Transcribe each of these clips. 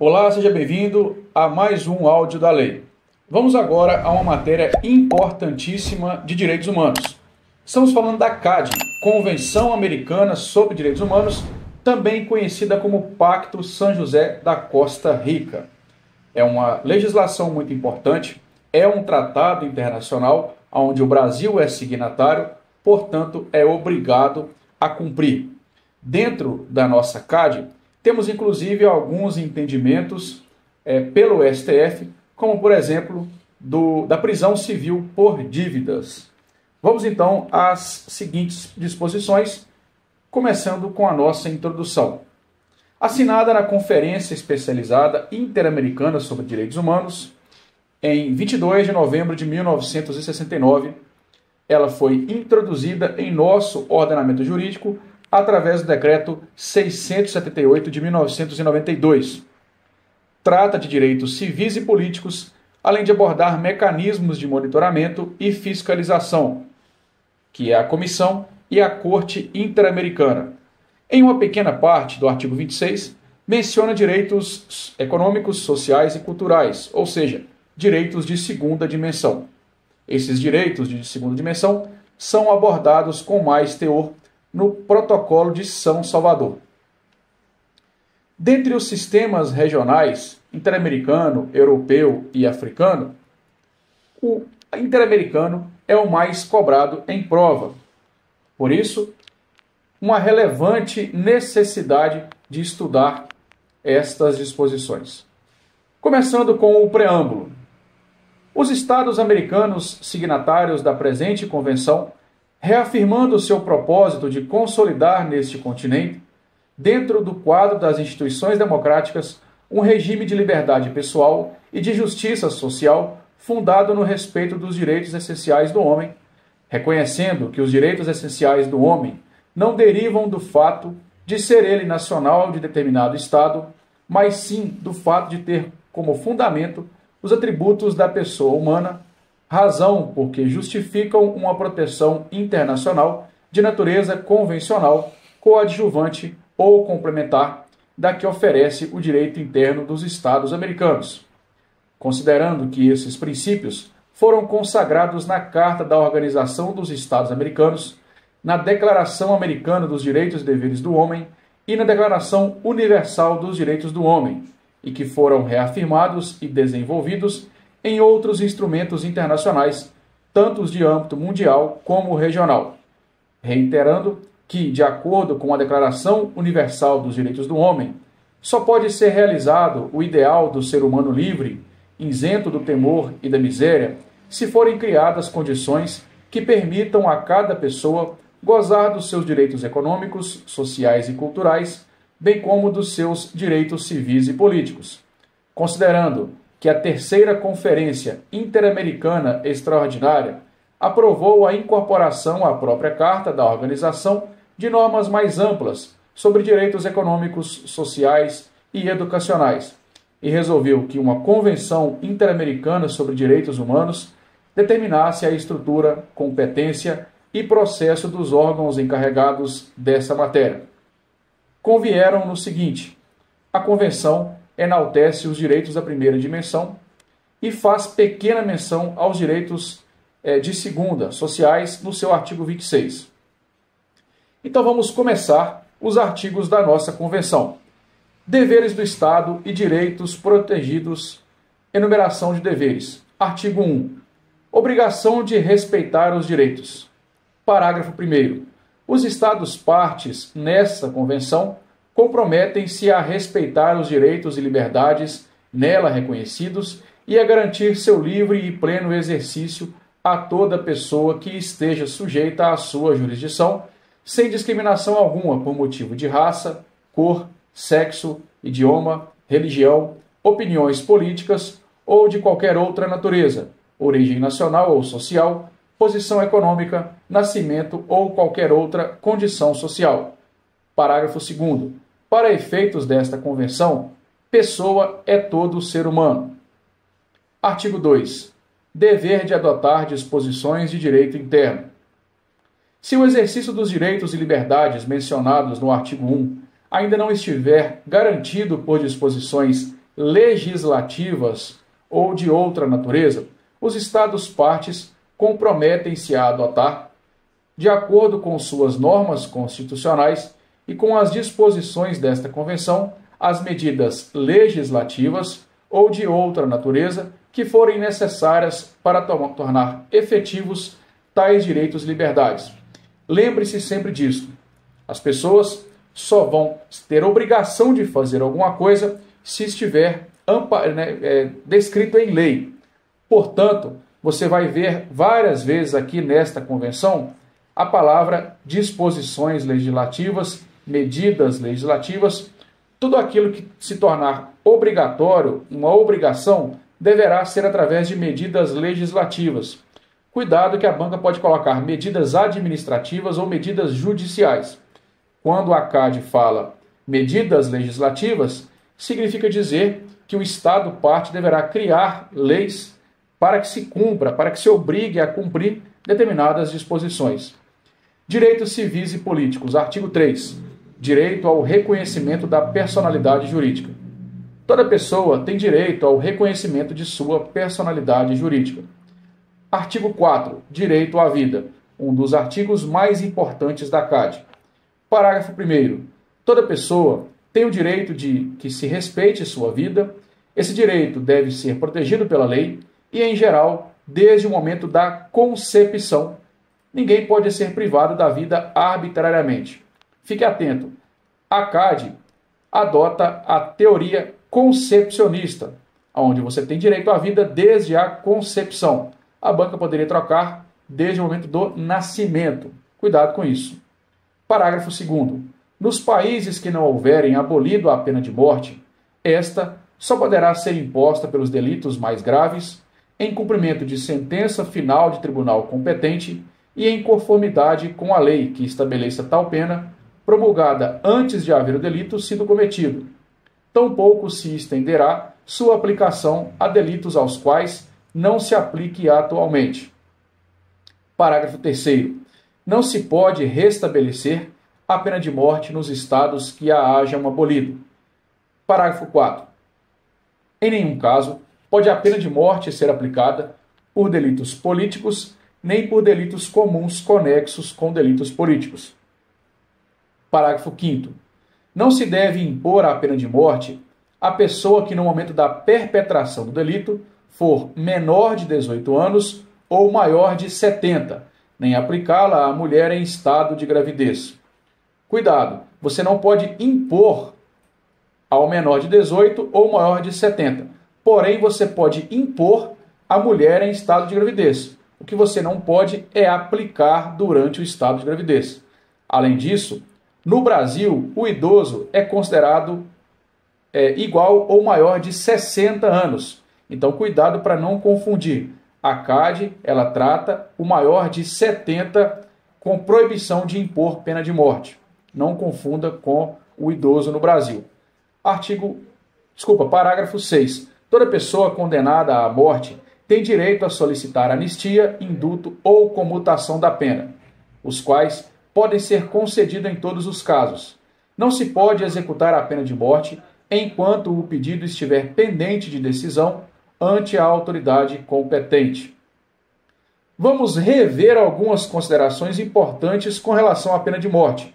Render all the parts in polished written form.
Olá, seja bem-vindo a mais um áudio da lei. Vamos agora a uma matéria importantíssima de direitos humanos. Estamos falando da CAD, Convenção Americana sobre Direitos Humanos, também conhecida como Pacto São José da Costa Rica. É uma legislação muito importante, é um tratado internacional onde o Brasil é signatário, portanto é obrigado a cumprir. Dentro da nossa CAD, temos inclusive alguns entendimentos pelo STF, como por exemplo da prisão civil por dívidas. Vamos então às seguintes disposições, começando com a nossa introdução. Assinada na Conferência Especializada Interamericana sobre Direitos Humanos, em 22 de novembro de 1969, ela foi introduzida em nosso ordenamento jurídico através do Decreto 678 de 1992. Trata de direitos civis e políticos, além de abordar mecanismos de monitoramento e fiscalização, que é a Comissão e a Corte Interamericana. Em uma pequena parte do artigo 26, menciona direitos econômicos, sociais e culturais, ou seja, direitos de segunda dimensão. Esses direitos de segunda dimensão são abordados com mais teor no Protocolo de São Salvador. Dentre os sistemas regionais, interamericano, europeu e africano, o interamericano é o mais cobrado em prova. Por isso, uma relevante necessidade de estudar estas disposições. Começando com o preâmbulo. Os Estados americanos signatários da presente convenção, reafirmando seu propósito de consolidar neste continente, dentro do quadro das instituições democráticas, um regime de liberdade pessoal e de justiça social fundado no respeito dos direitos essenciais do homem, reconhecendo que os direitos essenciais do homem não derivam do fato de ser ele nacional de determinado Estado, mas sim do fato de ter como fundamento os atributos da pessoa humana, razão por que justificam uma proteção internacional de natureza convencional, coadjuvante ou complementar da que oferece o direito interno dos Estados americanos. Considerando que esses princípios foram consagrados na Carta da Organização dos Estados Americanos, na Declaração Americana dos Direitos e Deveres do Homem e na Declaração Universal dos Direitos do Homem, e que foram reafirmados e desenvolvidos em outros instrumentos internacionais, tanto os de âmbito mundial como regional. Reiterando que, de acordo com a Declaração Universal dos Direitos do Homem, só pode ser realizado o ideal do ser humano livre, isento do temor e da miséria, se forem criadas condições que permitam a cada pessoa gozar dos seus direitos econômicos, sociais e culturais, bem como dos seus direitos civis e políticos. Considerando que a Terceira Conferência Interamericana Extraordinária aprovou a incorporação à própria Carta da Organização de normas mais amplas sobre direitos econômicos, sociais e educacionais, e resolveu que uma Convenção Interamericana sobre Direitos Humanos determinasse a estrutura, competência e processo dos órgãos encarregados dessa matéria. Convieram no seguinte: a Convenção enaltece os direitos da primeira dimensão e faz pequena menção aos direitos de segunda, sociais, no seu artigo 26. Então vamos começar os artigos da nossa Convenção. Deveres do Estado e direitos protegidos. Enumeração de deveres. Artigo 1. Obrigação de respeitar os direitos. Parágrafo 1º. Os Estados partes nessa Convenção comprometem-se a respeitar os direitos e liberdades nela reconhecidos e a garantir seu livre e pleno exercício a toda pessoa que esteja sujeita à sua jurisdição, sem discriminação alguma por motivo de raça, cor, sexo, idioma, religião, opiniões políticas ou de qualquer outra natureza, origem nacional ou social, posição econômica, nascimento ou qualquer outra condição social. Parágrafo 2º. Para efeitos desta Convenção, pessoa é todo ser humano. Artigo 2. Dever de adotar disposições de direito interno. Se o exercício dos direitos e liberdades mencionados no artigo 1 ainda não estiver garantido por disposições legislativas ou de outra natureza, os Estados-partes comprometem-se a adotar, de acordo com suas normas constitucionais e com as disposições desta Convenção, as medidas legislativas ou de outra natureza que forem necessárias para tornar efetivos tais direitos e liberdades. Lembre-se sempre disso. As pessoas só vão ter obrigação de fazer alguma coisa se estiver descrito em lei. Portanto, você vai ver várias vezes aqui nesta convenção a palavra disposições legislativas, medidas legislativas. Tudo aquilo que se tornar obrigatório, uma obrigação, deverá ser através de medidas legislativas. Cuidado que a banca pode colocar medidas administrativas ou medidas judiciais. Quando a CADE fala medidas legislativas, significa dizer que o Estado-parte deverá criar leis para que se cumpra, para que se obrigue a cumprir determinadas disposições. Direitos civis e políticos. Artigo 3. Direito ao reconhecimento da personalidade jurídica. Toda pessoa tem direito ao reconhecimento de sua personalidade jurídica. Artigo 4. Direito à vida. Um dos artigos mais importantes da CADE. Parágrafo 1º. Toda pessoa tem o direito de que se respeite sua vida. Esse direito deve ser protegido pela lei e, em geral, desde o momento da concepção. Ninguém pode ser privado da vida arbitrariamente. Fique atento. A CADE adota a teoria concepcionista, onde você tem direito à vida desde a concepção. A banca poderia trocar desde o momento do nascimento. Cuidado com isso. Parágrafo 2º. Nos países que não houverem abolido a pena de morte, esta só poderá ser imposta pelos delitos mais graves, em cumprimento de sentença final de tribunal competente e em conformidade com a lei que estabeleça tal pena, promulgada antes de haver o delito sido cometido. Tampouco se estenderá sua aplicação a delitos aos quais não se aplique atualmente. Parágrafo 3º. Não se pode restabelecer a pena de morte nos estados que a hajam abolido. Parágrafo 4. Em nenhum caso pode a pena de morte ser aplicada por delitos políticos nem por delitos comuns conexos com delitos políticos. Parágrafo 5º. Não se deve impor a pena de morte à pessoa que no momento da perpetração do delito for menor de 18 anos ou maior de 70, nem aplicá-la à mulher em estado de gravidez. Cuidado, você não pode impor ao menor de 18 ou maior de 70. Porém, você pode impor à mulher em estado de gravidez. O que você não pode é aplicar durante o estado de gravidez. Além disso, no Brasil, o idoso é considerado igual ou maior de 60 anos. Então, cuidado para não confundir. A CADE, ela trata o maior de 70 com proibição de impor pena de morte. Não confunda com o idoso no Brasil. Parágrafo 6. Toda pessoa condenada à morte tem direito a solicitar anistia, indulto ou comutação da pena, os quais podem ser concedidos em todos os casos. Não se pode executar a pena de morte enquanto o pedido estiver pendente de decisão ante a autoridade competente. Vamos rever algumas considerações importantes com relação à pena de morte.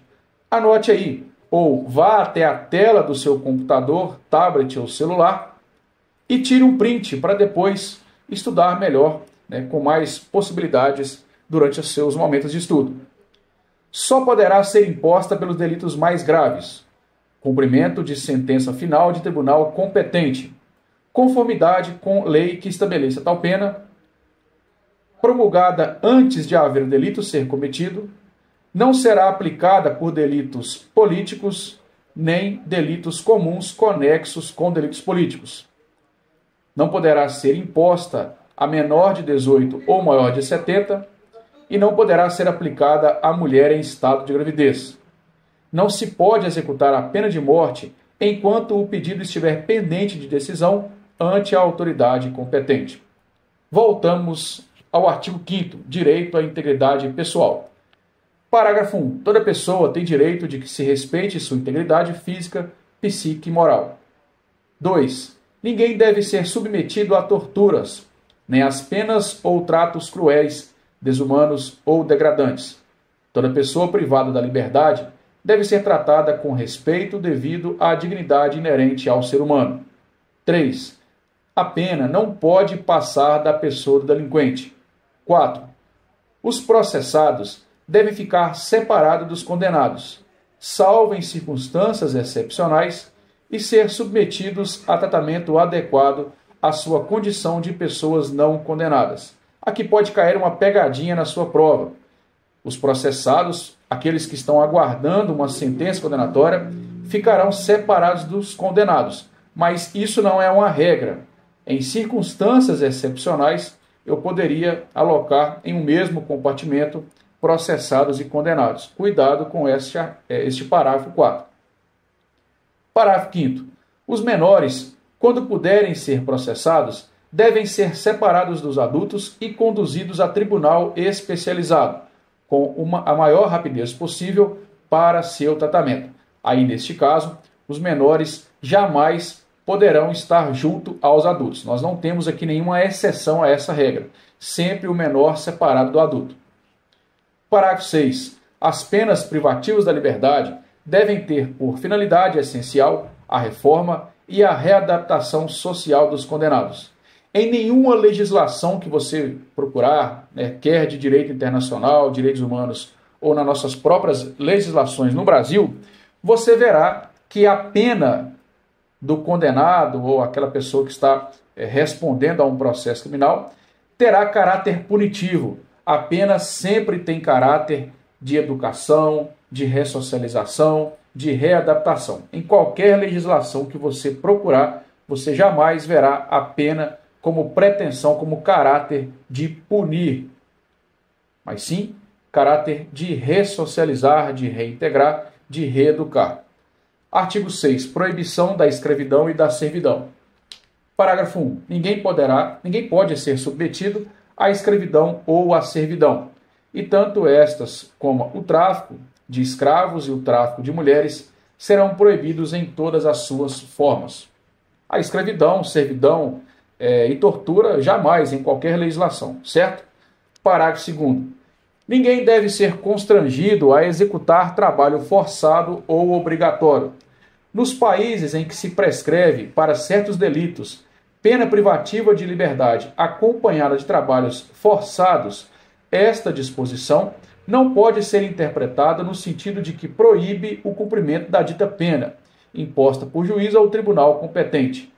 Anote aí, ou vá até a tela do seu computador, tablet ou celular e tire um print para depois estudar melhor, com mais possibilidades durante os seus momentos de estudo. Só poderá ser imposta pelos delitos mais graves. Cumprimento de sentença final de tribunal competente. Conformidade com lei que estabeleça tal pena. Promulgada antes de haver o delito ser cometido. Não será aplicada por delitos políticos nem delitos comuns conexos com delitos políticos. Não poderá ser imposta a menor de 18 ou maior de 70 e não poderá ser aplicada à mulher em estado de gravidez. Não se pode executar a pena de morte enquanto o pedido estiver pendente de decisão ante a autoridade competente. Voltamos ao artigo 5º, direito à integridade pessoal. Parágrafo 1. Toda pessoa tem direito de que se respeite sua integridade física, psíquica e moral. 2. Ninguém deve ser submetido a torturas, nem às penas ou tratos cruéis, desumanos ou degradantes. Toda pessoa privada da liberdade deve ser tratada com respeito devido à dignidade inerente ao ser humano. 3. A pena não pode passar da pessoa do delinquente. 4. Os processados devem ficar separados dos condenados, salvo em circunstâncias excepcionais, e ser submetidos a tratamento adequado à sua condição de pessoas não condenadas. Aqui pode cair uma pegadinha na sua prova. Os processados, aqueles que estão aguardando uma sentença condenatória, ficarão separados dos condenados, mas isso não é uma regra. Em circunstâncias excepcionais, eu poderia alocar em um mesmo compartimento processados e condenados. Cuidado com este parágrafo 4. Parágrafo 5º. Os menores, quando puderem ser processados, devem ser separados dos adultos e conduzidos a tribunal especializado, com a maior rapidez possível para seu tratamento. Aí, neste caso, os menores jamais poderão estar junto aos adultos. Nós não temos aqui nenhuma exceção a essa regra. Sempre o menor separado do adulto. Parágrafo 6. As penas privativas da liberdade devem ter por finalidade essencial a reforma e a readaptação social dos condenados. Em nenhuma legislação que você procurar, quer de direito internacional, direitos humanos ou nas nossas próprias legislações no Brasil, você verá que a pena do condenado ou aquela pessoa que está respondendo a um processo criminal terá caráter punitivo. A pena sempre tem caráter de educação, de ressocialização, de readaptação. Em qualquer legislação que você procurar, você jamais verá a pena como pretensão, como caráter de punir, mas sim caráter de ressocializar, de reintegrar, de reeducar. Artigo 6. Proibição da escravidão e da servidão. Parágrafo 1. Ninguém pode ser submetido à escravidão ou à servidão, e tanto estas como o tráfico de escravos e o tráfico de mulheres serão proibidos em todas as suas formas. A escravidão, servidão e tortura jamais em qualquer legislação, certo? Parágrafo 2º. Ninguém deve ser constrangido a executar trabalho forçado ou obrigatório. Nos países em que se prescreve para certos delitos pena privativa de liberdade acompanhada de trabalhos forçados, esta disposição não pode ser interpretada no sentido de que proíbe o cumprimento da dita pena, imposta por juiz ou tribunal competente.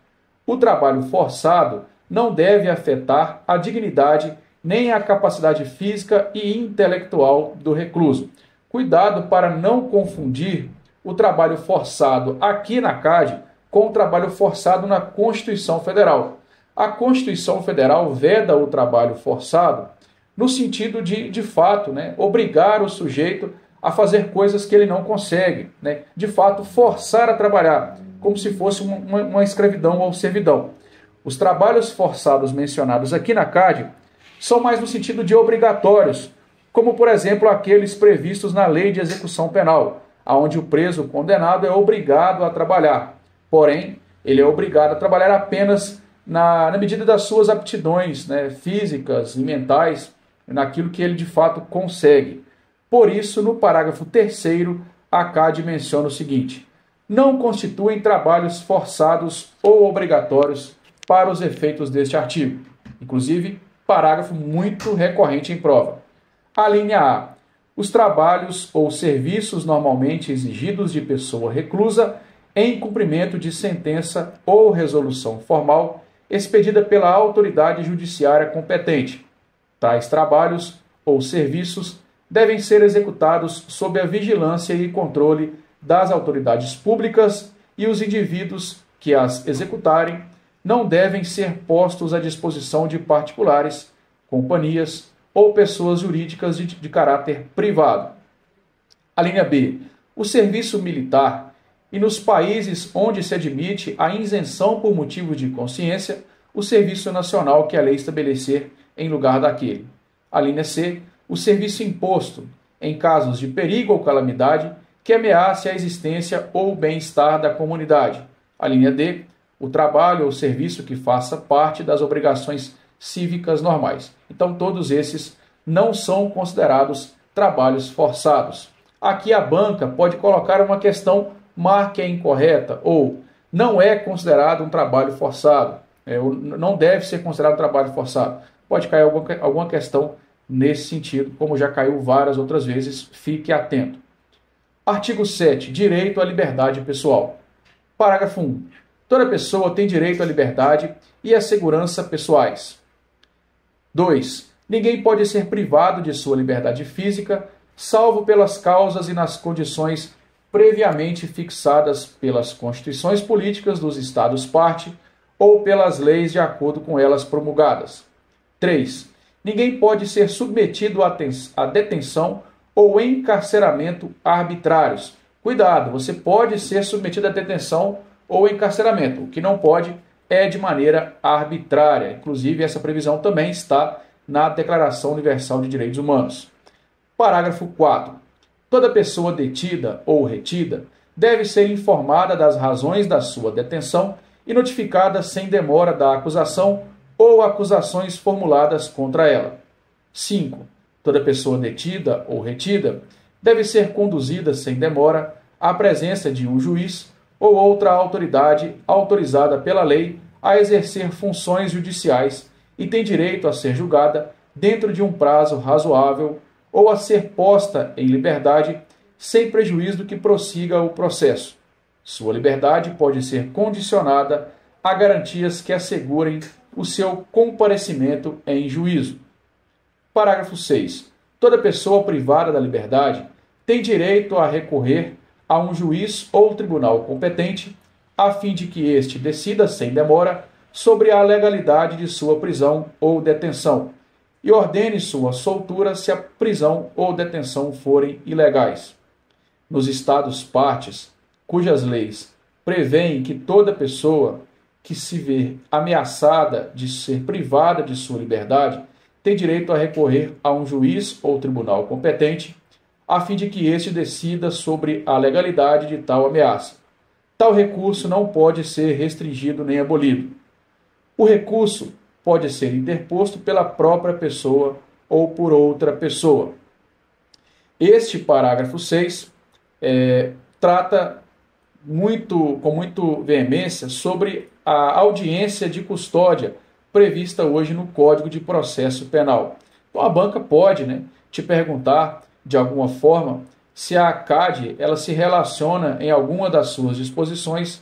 O trabalho forçado não deve afetar a dignidade nem a capacidade física e intelectual do recluso. Cuidado para não confundir o trabalho forçado aqui na CAD com o trabalho forçado na Constituição Federal. A Constituição Federal veda o trabalho forçado no sentido de fato, obrigar o sujeito a fazer coisas que ele não consegue, de fato, forçar a trabalhar, como se fosse uma escravidão ou servidão. Os trabalhos forçados mencionados aqui na CAD são mais no sentido de obrigatórios, como, por exemplo, aqueles previstos na Lei de Execução Penal, onde o preso condenado é obrigado a trabalhar. Porém, ele é obrigado a trabalhar apenas na medida das suas aptidões físicas e mentais, naquilo que ele de fato consegue. Por isso, no parágrafo 3º, a CAD menciona o seguinte: não constituem trabalhos forçados ou obrigatórios para os efeitos deste artigo. Inclusive, parágrafo muito recorrente em prova. A linha A. Os trabalhos ou serviços normalmente exigidos de pessoa reclusa em cumprimento de sentença ou resolução formal expedida pela autoridade judiciária competente. Tais trabalhos ou serviços devem ser executados sob a vigilância e controle das autoridades públicas e os indivíduos que as executarem não devem ser postos à disposição de particulares, companhias ou pessoas jurídicas de caráter privado. A linha B. O serviço militar e nos países onde se admite a isenção por motivo de consciência, o serviço nacional que a lei estabelecer em lugar daquele. A linha C. O serviço imposto em casos de perigo ou calamidade que ameace a existência ou o bem-estar da comunidade. A linha D. o trabalho ou serviço que faça parte das obrigações cívicas normais. Então, todos esses não são considerados trabalhos forçados. Aqui a banca pode colocar uma questão marque é incorreta ou não é considerado um trabalho forçado, não deve ser considerado um trabalho forçado. Pode cair alguma questão nesse sentido, como já caiu várias outras vezes, fique atento. Artigo 7. Direito à liberdade pessoal. Parágrafo 1. Toda pessoa tem direito à liberdade e à segurança pessoais. 2. Ninguém pode ser privado de sua liberdade física, salvo pelas causas e nas condições previamente fixadas pelas constituições políticas dos Estados-parte ou pelas leis de acordo com elas promulgadas. 3. Ninguém pode ser submetido à detenção ou encarceramento arbitrários. Cuidado, você pode ser submetido à detenção ou encarceramento. O que não pode é de maneira arbitrária. Inclusive, essa previsão também está na Declaração Universal de Direitos Humanos. Parágrafo 4. Toda pessoa detida ou retida deve ser informada das razões da sua detenção e notificada sem demora da acusação ou acusações formuladas contra ela. 5. Toda pessoa detida ou retida deve ser conduzida sem demora à presença de um juiz ou outra autoridade autorizada pela lei a exercer funções judiciais e tem direito a ser julgada dentro de um prazo razoável ou a ser posta em liberdade sem prejuízo do que prossiga o processo. Sua liberdade pode ser condicionada a garantias que assegurem o seu comparecimento em juízo. Parágrafo 6. Toda pessoa privada da liberdade tem direito a recorrer a um juiz ou tribunal competente, a fim de que este decida sem demora sobre a legalidade de sua prisão ou detenção e ordene sua soltura se a prisão ou detenção forem ilegais. Nos Estados partes, cujas leis prevêem que toda pessoa que se vê ameaçada de ser privada de sua liberdade tem direito a recorrer a um juiz ou tribunal competente, a fim de que este decida sobre a legalidade de tal ameaça. Tal recurso não pode ser restringido nem abolido. O recurso pode ser interposto pela própria pessoa ou por outra pessoa. Este parágrafo 6 trata com muito veemência sobre a audiência de custódia prevista hoje no Código de Processo Penal. Então a banca pode te perguntar de alguma forma se a ACAD ela se relaciona em alguma das suas disposições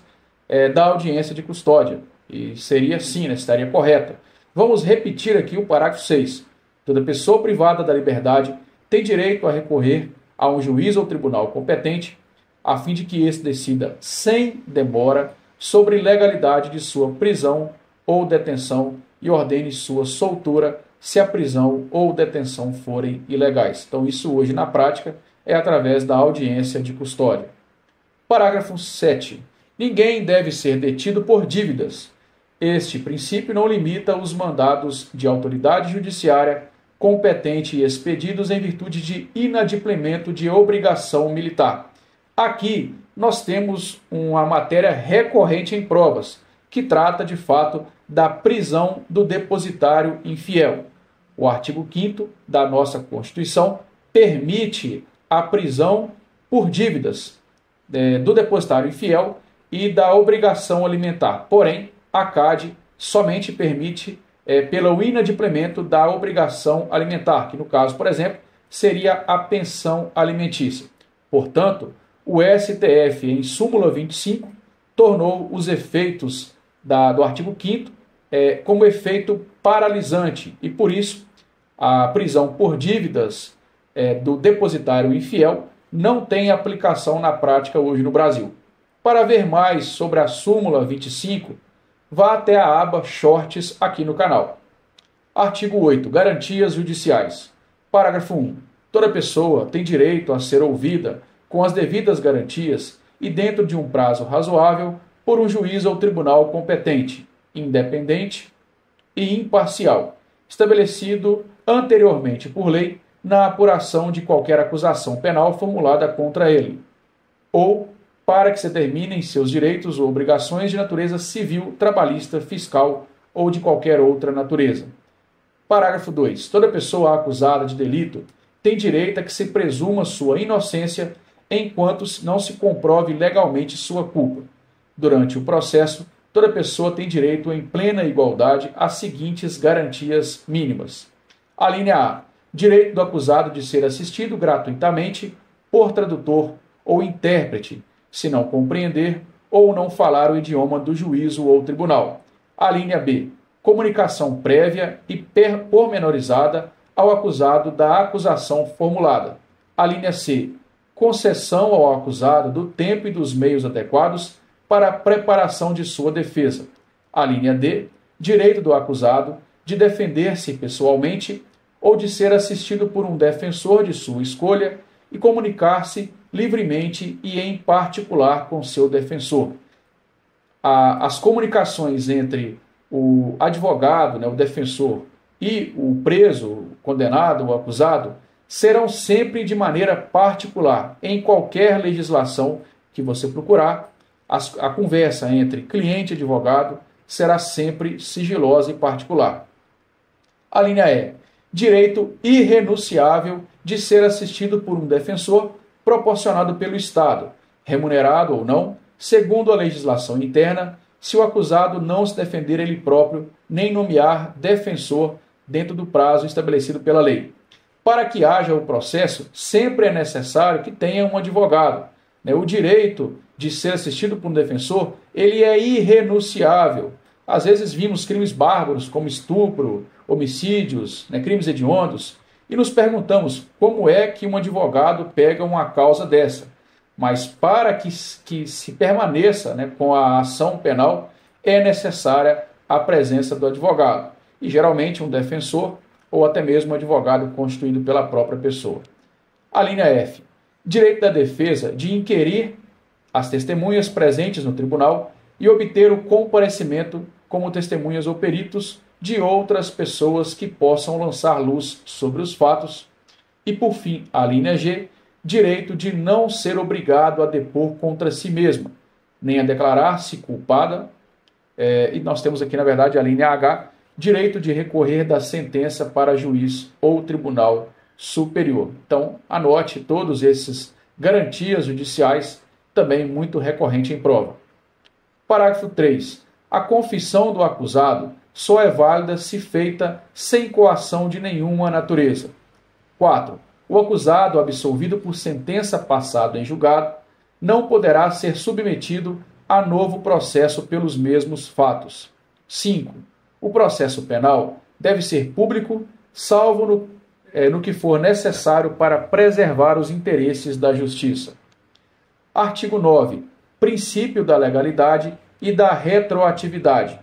da audiência de custódia. E seria sim, estaria correta. Vamos repetir aqui o parágrafo 6. Toda pessoa privada da liberdade tem direito a recorrer a um juiz ou tribunal competente, a fim de que este decida sem demora sobre legalidade de sua prisão ou detenção e ordene sua soltura se a prisão ou detenção forem ilegais. Então isso hoje na prática é através da audiência de custódia. Parágrafo 7. Ninguém deve ser detido por dívidas. Este princípio não limita os mandados de autoridade judiciária competente e expedidos em virtude de inadimplemento de obrigação militar. Aqui nós temos uma matéria recorrente em provas, que trata de fato da prisão do depositário infiel. O artigo 5º da nossa Constituição permite a prisão por dívidas do depositário infiel e da obrigação alimentar. Porém, a CAD somente permite pelo inadimplemento da obrigação alimentar, que no caso, por exemplo, seria a pensão alimentícia. Portanto, o STF, em súmula 25, tornou os efeitos do artigo 5º como efeito paralisante e, por isso, a prisão por dívidas do depositário infiel não tem aplicação na prática hoje no Brasil. Para ver mais sobre a súmula 25, vá até a aba Shorts aqui no canal. Artigo 8. Garantias judiciais. Parágrafo 1. Toda pessoa tem direito a ser ouvida com as devidas garantias e dentro de um prazo razoável por um juiz ou tribunal competente, independente e imparcial, estabelecido anteriormente por lei na apuração de qualquer acusação penal formulada contra ele, ou para que se determinem seus direitos ou obrigações de natureza civil, trabalhista, fiscal ou de qualquer outra natureza. Parágrafo 2. Toda pessoa acusada de delito tem direito a que se presuma sua inocência enquanto não se comprove legalmente sua culpa. Durante o processo, toda pessoa tem direito em plena igualdade às seguintes garantias mínimas. A linha A. Direito do acusado de ser assistido gratuitamente por tradutor ou intérprete, se não compreender ou não falar o idioma do juízo ou tribunal. A linha B. Comunicação prévia e pormenorizada ao acusado da acusação formulada. A linha C. Concessão ao acusado do tempo e dos meios adequados para a preparação de sua defesa. A linha D. Direito do acusado de defender-se pessoalmente ou de ser assistido por um defensor de sua escolha e comunicar-se livremente e em particular com seu defensor. As comunicações entre o advogado, o defensor, e o preso, o condenado, o acusado, serão sempre de maneira particular. Em qualquer legislação que você procurar, a conversa entre cliente e advogado será sempre sigilosa e particular. A linha E. Direito irrenunciável de ser assistido por um defensor proporcionado pelo Estado, remunerado ou não, segundo a legislação interna, se o acusado não se defender ele próprio, nem nomear defensor dentro do prazo estabelecido pela lei. Para que haja o processo, sempre é necessário que tenha um advogado. O direito de ser assistido por um defensor, ele é irrenunciável. Às vezes vimos crimes bárbaros, como estupro, homicídios, crimes hediondos, e nos perguntamos como é que um advogado pega uma causa dessa. Mas para que se permaneça com a ação penal, é necessária a presença do advogado. E geralmente um defensor ou até mesmo um advogado constituído pela própria pessoa. A linha F. Direito da defesa de inquirir as testemunhas presentes no tribunal e obter o comparecimento como testemunhas ou peritos de outras pessoas que possam lançar luz sobre os fatos. E, por fim, a linha G. Direito de não ser obrigado a depor contra si mesma, nem a declarar-se culpada. E nós temos aqui, na verdade, a linha H. Direito de recorrer da sentença para juiz ou tribunal superior. Então, anote todos esses garantias judiciais, também muito recorrente em prova. Parágrafo 3. A confissão do acusado só é válida se feita sem coação de nenhuma natureza. 4. O acusado absolvido por sentença passada em julgado não poderá ser submetido a novo processo pelos mesmos fatos. 5. O processo penal deve ser público, salvo no que for necessário para preservar os interesses da justiça. Artigo 9. Princípio da legalidade e da retroatividade.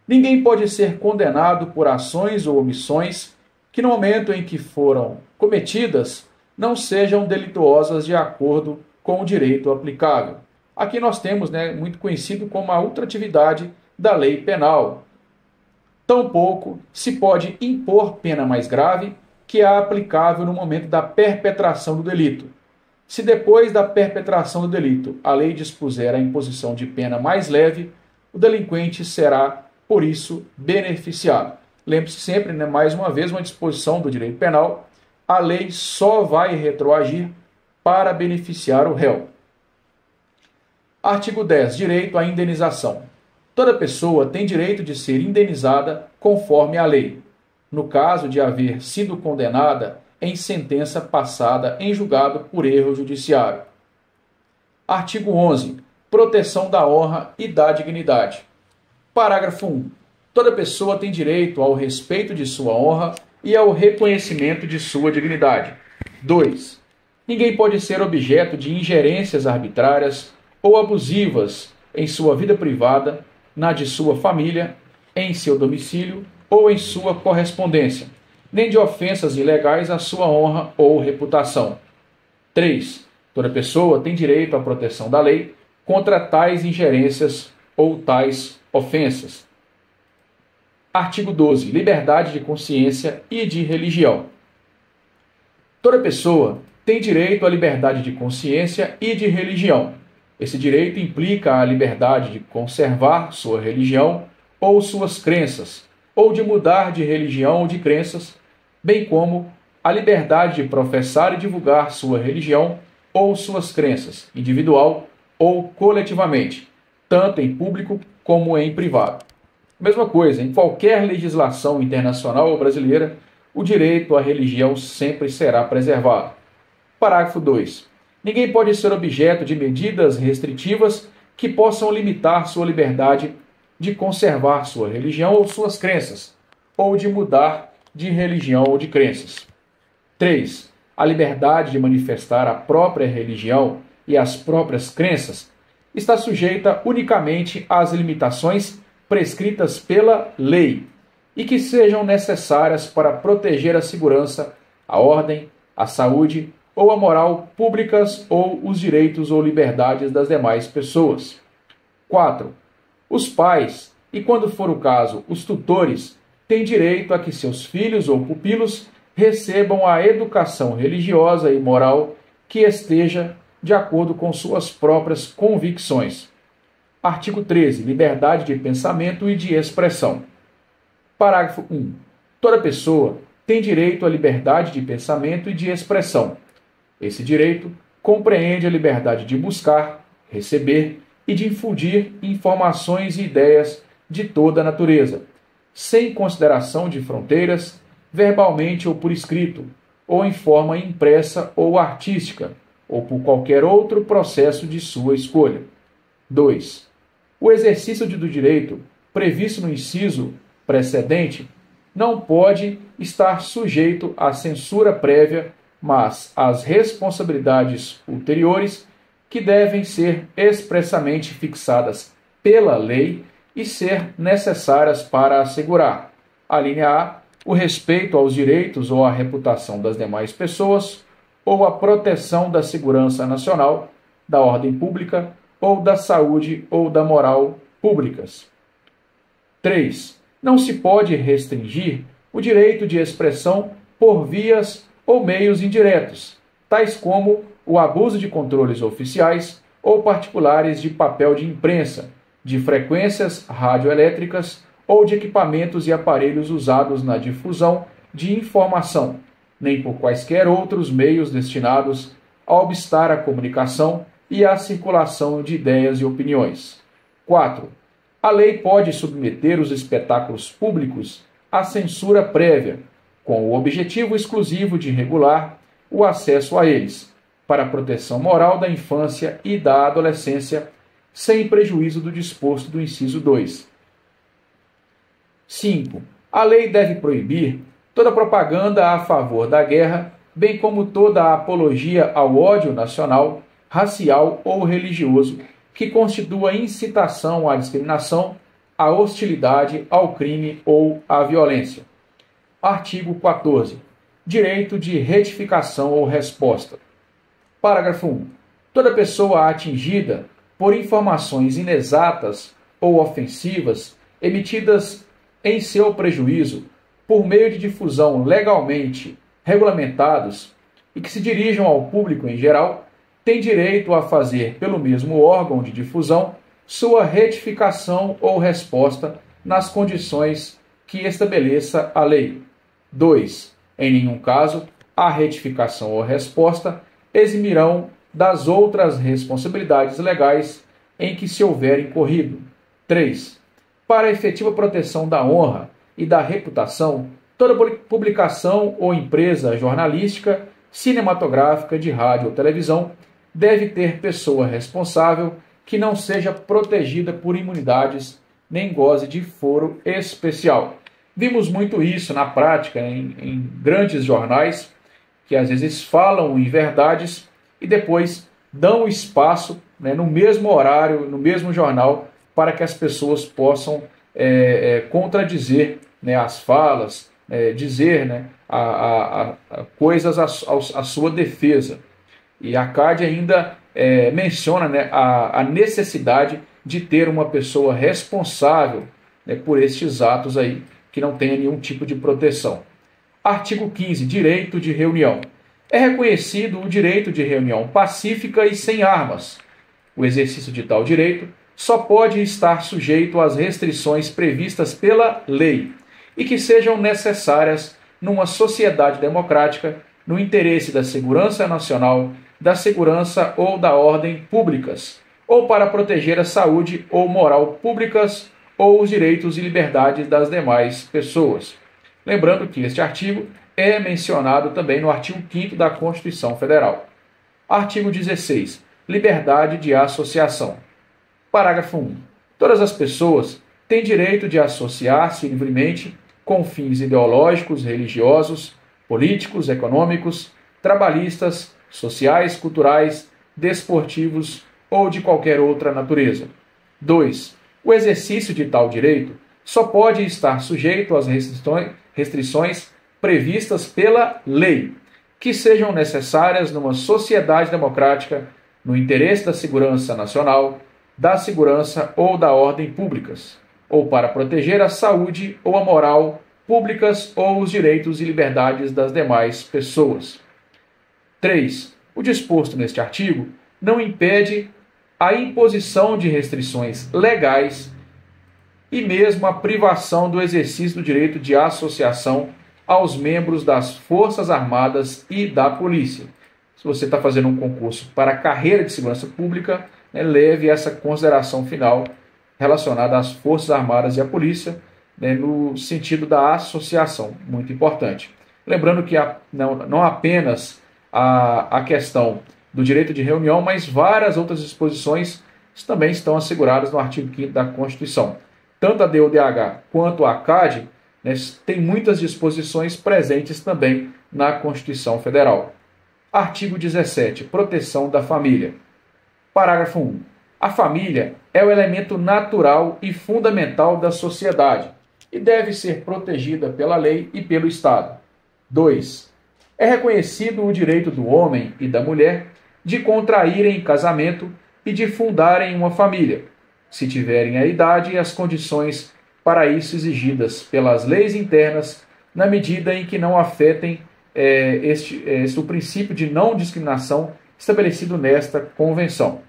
Ninguém pode ser condenado por ações ou omissões que, no momento em que foram cometidas, não sejam delituosas de acordo com o direito aplicável. Aqui nós temos, muito conhecido como a ultratividade da lei penal. Tampouco se pode impor pena mais grave que a aplicável no momento da perpetração do delito. Se depois da perpetração do delito a lei dispuser a imposição de pena mais leve, o delinquente será, por isso, beneficiado. Lembre-se sempre, mais uma vez, uma disposição do direito penal, a lei só vai retroagir para beneficiar o réu. Artigo 10. Direito à indenização. Toda pessoa tem direito de ser indenizada conforme a lei, no caso de haver sido condenada em sentença passada em julgado por erro judiciário. Artigo 11. Proteção da honra e da dignidade. Parágrafo 1. Toda pessoa tem direito ao respeito de sua honra e ao reconhecimento de sua dignidade. 2. Ninguém pode ser objeto de ingerências arbitrárias ou abusivas em sua vida privada, na de sua família, em seu domicílio ou em sua correspondência, nem de ofensas ilegais à sua honra ou reputação. 3. Toda pessoa tem direito à proteção da lei contra tais ingerências ou tais ofensas. Artigo 12. Liberdade de consciência e de religião. Toda pessoa tem direito à liberdade de consciência e de religião. Esse direito implica a liberdade de conservar sua religião ou suas crenças, ou de mudar de religião ou de crenças, bem como a liberdade de professar e divulgar sua religião ou suas crenças, individual ou coletivamente, tanto em público como em privado. Mesma coisa, em qualquer legislação internacional ou brasileira, o direito à religião sempre será preservado. Parágrafo 2. Ninguém pode ser objeto de medidas restritivas que possam limitar sua liberdade de conservar sua religião ou suas crenças, ou de mudar de religião ou de crenças. 3. A liberdade de manifestar a própria religião e as próprias crenças está sujeita unicamente às limitações prescritas pela lei e que sejam necessárias para proteger a segurança, a ordem, a saúde ou a moral públicas ou os direitos ou liberdades das demais pessoas. 4. Os pais, e quando for o caso, os tutores, têm direito a que seus filhos ou pupilos recebam a educação religiosa e moral que esteja de acordo com suas próprias convicções. Artigo 13. Liberdade de pensamento e de expressão. Parágrafo 1. Toda pessoa tem direito à liberdade de pensamento e de expressão. Esse direito compreende a liberdade de buscar, receber e de infundir informações e ideias de toda a natureza, sem consideração de fronteiras, verbalmente ou por escrito, ou em forma impressa ou artística, ou por qualquer outro processo de sua escolha. 2. O exercício do direito, previsto no inciso precedente, não pode estar sujeito à censura prévia, mas às responsabilidades ulteriores que devem ser expressamente fixadas pela lei e ser necessárias para assegurar, a linha A, o respeito aos direitos ou à reputação das demais pessoas, ou a proteção da segurança nacional, da ordem pública, ou da saúde ou da moral públicas. 3. Não se pode restringir o direito de expressão por vias ou meios indiretos, tais como o abuso de controles oficiais ou particulares de papel de imprensa, de frequências radioelétricas ou de equipamentos e aparelhos usados na difusão de informação, nem por quaisquer outros meios destinados a obstar a comunicação e a circulação de ideias e opiniões. 4. A lei pode submeter os espetáculos públicos à censura prévia, com o objetivo exclusivo de regular o acesso a eles, para a proteção moral da infância e da adolescência, sem prejuízo do disposto do inciso 2. 5. A lei deve proibir toda propaganda a favor da guerra, bem como toda a apologia ao ódio nacional, racial ou religioso, que constitua incitação à discriminação, à hostilidade, ao crime ou à violência. Artigo 14. Direito de retificação ou resposta. Parágrafo 1. Toda pessoa atingida por informações inexatas ou ofensivas emitidas em seu prejuízo por meio de difusão legalmente regulamentados e que se dirijam ao público em geral, tem direito a fazer pelo mesmo órgão de difusão sua retificação ou resposta nas condições que estabeleça a lei. 2. Em nenhum caso, a retificação ou resposta eximirão das outras responsabilidades legais em que se houver incorrido. 3. Para a efetiva proteção da honra e da reputação, toda publicação ou empresa jornalística, cinematográfica, de rádio ou televisão deve ter pessoa responsável que não seja protegida por imunidades nem goze de foro especial. Vimos muito isso na prática em grandes jornais que às vezes falam em verdades e depois dão espaço, no mesmo horário, no mesmo jornal, para que as pessoas possam contradizer, as falas, dizer, coisas à sua defesa. E a CAD ainda menciona, a necessidade de ter uma pessoa responsável, por estes atos aí, que não tenha nenhum tipo de proteção. Artigo 15. Direito de reunião. É reconhecido o direito de reunião pacífica e sem armas, O exercício de tal direito só pode estar sujeito às restrições previstas pela lei e que sejam necessárias numa sociedade democrática no interesse da segurança nacional, da segurança ou da ordem públicas, ou para proteger a saúde ou moral públicas ou os direitos e liberdades das demais pessoas. Lembrando que este artigo é mencionado também no artigo 5º da Constituição Federal. Artigo 16. Liberdade de associação. Parágrafo 1. Todas as pessoas têm direito de associar-se livremente com fins ideológicos, religiosos, políticos, econômicos, trabalhistas, sociais, culturais, desportivos ou de qualquer outra natureza. 2. O exercício de tal direito só pode estar sujeito às restrições previstas pela lei, que sejam necessárias numa sociedade democrática no interesse da segurança nacional, da segurança ou da ordem públicas, ou para proteger a saúde ou a moral públicas ou os direitos e liberdades das demais pessoas. 3. O disposto neste artigo não impede a imposição de restrições legais e mesmo a privação do exercício do direito de associação aos membros das Forças Armadas e da Polícia. Se você está fazendo um concurso para a carreira de segurança pública, leve essa consideração final relacionada às Forças Armadas e à Polícia, no sentido da associação, muito importante. Lembrando que não apenas a questão do direito de reunião, mas várias outras disposições também estão asseguradas no artigo 5º da Constituição. Tanto a DODH quanto a CAD tem muitas disposições presentes também na Constituição Federal. Artigo 17. Proteção da família. Parágrafo 1. A família é o elemento natural e fundamental da sociedade e deve ser protegida pela lei e pelo Estado. 2. É reconhecido o direito do homem e da mulher de contraírem casamento e de fundarem uma família, se tiverem a idade e as condições para isso exigidas pelas leis internas, na medida em que não afetem o princípio de não discriminação estabelecido nesta Convenção.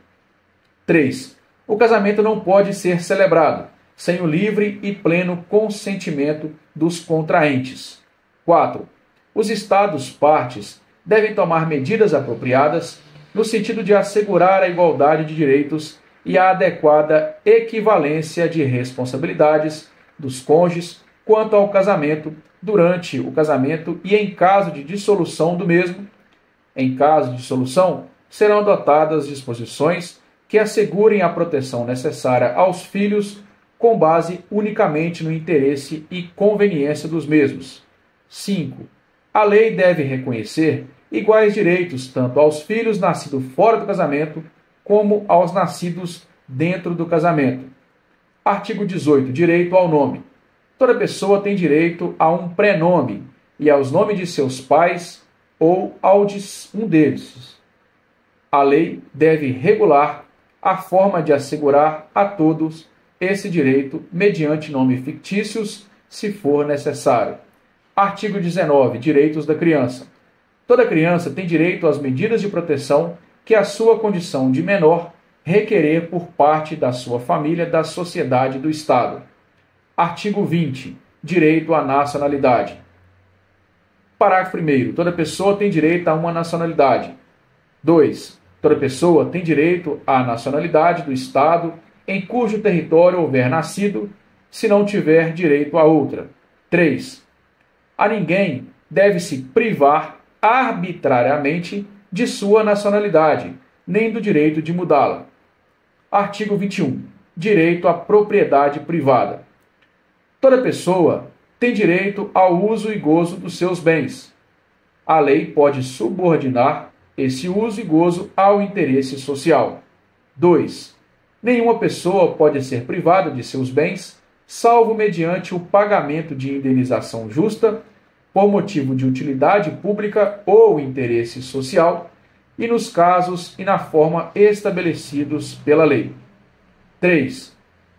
3. O casamento não pode ser celebrado sem o livre e pleno consentimento dos contraentes. 4. Os Estados partes devem tomar medidas apropriadas no sentido de assegurar a igualdade de direitos e a adequada equivalência de responsabilidades dos cônjuges quanto ao casamento, durante o casamento e em caso de dissolução do mesmo. Em caso de dissolução, serão adotadas disposições que assegurem a proteção necessária aos filhos com base unicamente no interesse e conveniência dos mesmos. 5. A lei deve reconhecer iguais direitos tanto aos filhos nascidos fora do casamento como aos nascidos dentro do casamento. Artigo 18. Direito ao nome. Toda pessoa tem direito a um prenome e aos nomes de seus pais ou ao de um deles. A lei deve regular a forma de assegurar a todos esse direito mediante nomes fictícios, se for necessário. Artigo 19. Direitos da criança. Toda criança tem direito às medidas de proteção que a sua condição de menor requerer por parte da sua família, da sociedade e do Estado. Artigo 20. Direito à nacionalidade. Parágrafo 1º. Toda pessoa tem direito a uma nacionalidade. 2. Toda pessoa tem direito à nacionalidade do Estado em cujo território houver nascido, se não tiver direito a outra. 3. A ninguém deve-se privar arbitrariamente de sua nacionalidade, nem do direito de mudá-la. Artigo 21. Direito à propriedade privada. Toda pessoa tem direito ao uso e gozo dos seus bens. A lei pode subordinar esse uso e gozo ao interesse social. 2. Nenhuma pessoa pode ser privada de seus bens, salvo mediante o pagamento de indenização justa, por motivo de utilidade pública ou interesse social, e nos casos e na forma estabelecidos pela lei. 3.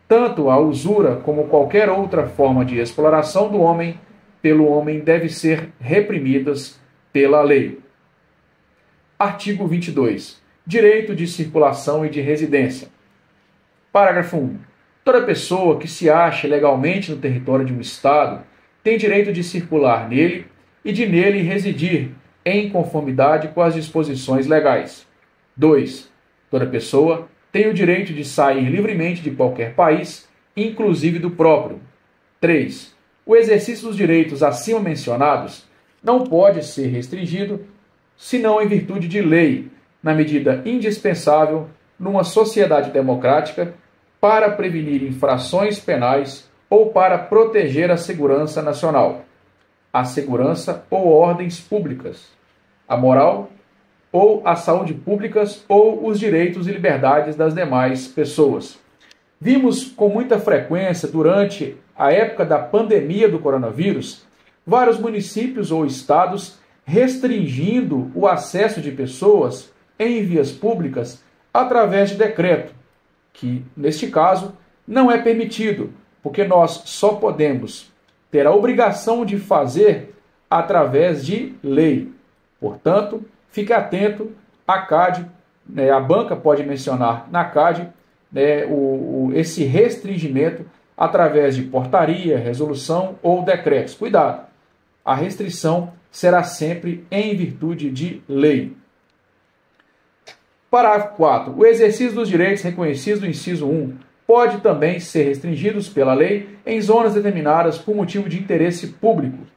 Tanto a usura como qualquer outra forma de exploração do homem pelo homem deve ser reprimidas pela lei. Artigo 22. Direito de circulação e de residência. Parágrafo 1. Toda pessoa que se ache legalmente no território de um Estado tem direito de circular nele e de nele residir em conformidade com as disposições legais. 2. Toda pessoa tem o direito de sair livremente de qualquer país, inclusive do próprio. 3. O exercício dos direitos acima mencionados não pode ser restringido, senão em virtude de lei, na medida indispensável numa sociedade democrática para prevenir infrações penais ou para proteger a segurança nacional, a segurança ou ordens públicas, a moral ou a saúde públicas ou os direitos e liberdades das demais pessoas. Vimos com muita frequência durante a época da pandemia do coronavírus vários municípios ou estados restringindo o acesso de pessoas em vias públicas através de decreto, que, neste caso, não é permitido, porque nós só podemos ter a obrigação de fazer através de lei. Portanto, fique atento à CADE, a banca pode mencionar na CADE esse restringimento através de portaria, resolução ou decretos. Cuidado, a restrição será sempre em virtude de lei. Parágrafo 4. O exercício dos direitos reconhecidos no inciso 1 pode também ser restringidos pela lei em zonas determinadas por motivo de interesse público.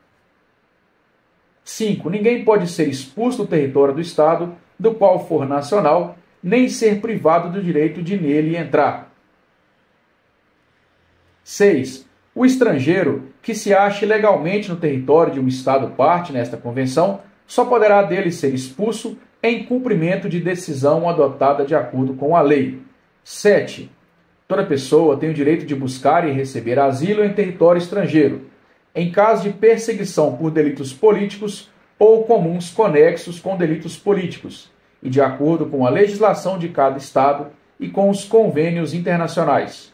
5. Ninguém pode ser expulso do território do Estado do qual for nacional, nem ser privado do direito de nele entrar. 6. O estrangeiro que se ache legalmente no território de um Estado parte nesta convenção só poderá dele ser expulso em cumprimento de decisão adotada de acordo com a lei. 7. Toda pessoa tem o direito de buscar e receber asilo em território estrangeiro, em caso de perseguição por delitos políticos ou comuns conexos com delitos políticos, e de acordo com a legislação de cada Estado e com os convênios internacionais.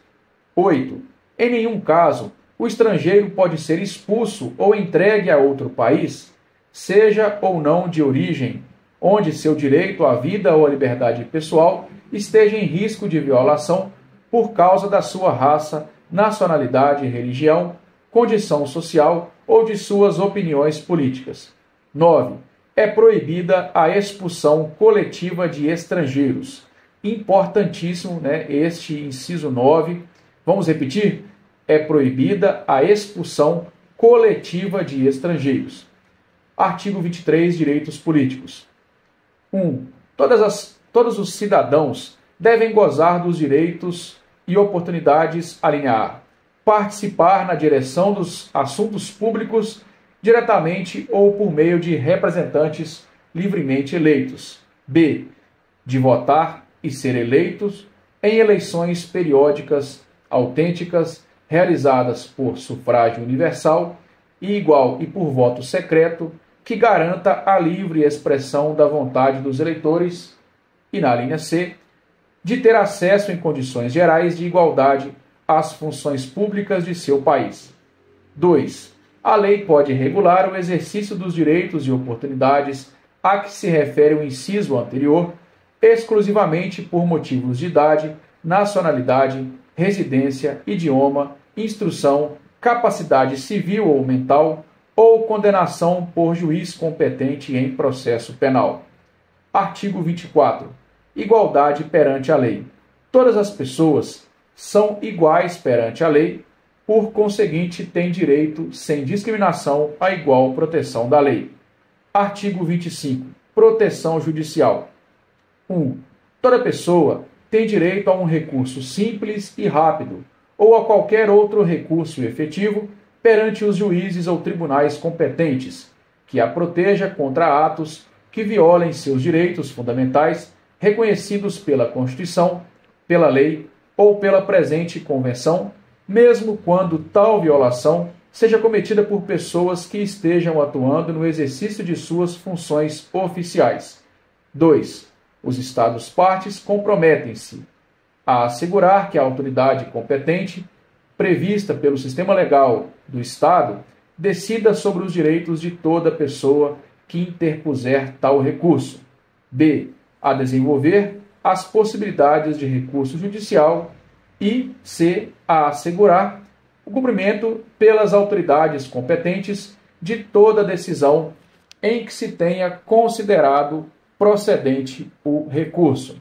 8. Em nenhum caso, o estrangeiro pode ser expulso ou entregue a outro país, seja ou não de origem, onde seu direito à vida ou à liberdade pessoal esteja em risco de violação por causa da sua raça, nacionalidade, religião, condição social ou de suas opiniões políticas. 9. É proibida a expulsão coletiva de estrangeiros. Importantíssimo, este inciso 9. Vamos repetir? É proibida a expulsão coletiva de estrangeiros. Artigo 23, direitos políticos. 1. Todos os cidadãos devem gozar dos direitos e oportunidades, alínea A, participar na direção dos assuntos públicos diretamente ou por meio de representantes livremente eleitos. B. De votar e ser eleitos em eleições periódicas, autênticas, realizadas por sufrágio universal e igual e por voto secreto, que garanta a livre expressão da vontade dos eleitores, e na linha C, de ter acesso em condições gerais de igualdade às funções públicas de seu país. 2. A lei pode regular o exercício dos direitos e oportunidades a que se refere o inciso anterior, exclusivamente por motivos de idade, nacionalidade, residência, idioma, instrução, capacidade civil ou mental, ou condenação por juiz competente em processo penal. Artigo 24. Igualdade perante a lei. Todas as pessoas são iguais perante a lei, por conseguinte, têm direito, sem discriminação, à igual proteção da lei. Artigo 25. Proteção judicial. 1. Toda pessoa tem direito a um recurso simples e rápido, ou a qualquer outro recurso efetivo, perante os juízes ou tribunais competentes, que a proteja contra atos que violem seus direitos fundamentais reconhecidos pela Constituição, pela lei ou pela presente convenção, mesmo quando tal violação seja cometida por pessoas que estejam atuando no exercício de suas funções oficiais. 2. Os Estados-partes comprometem-se a assegurar que a autoridade competente, prevista pelo sistema legal do Estado, decida sobre os direitos de toda pessoa que interpuser tal recurso. B. a desenvolver as possibilidades de recurso judicial e c. a assegurar o cumprimento pelas autoridades competentes de toda decisão em que se tenha considerado procedente o recurso.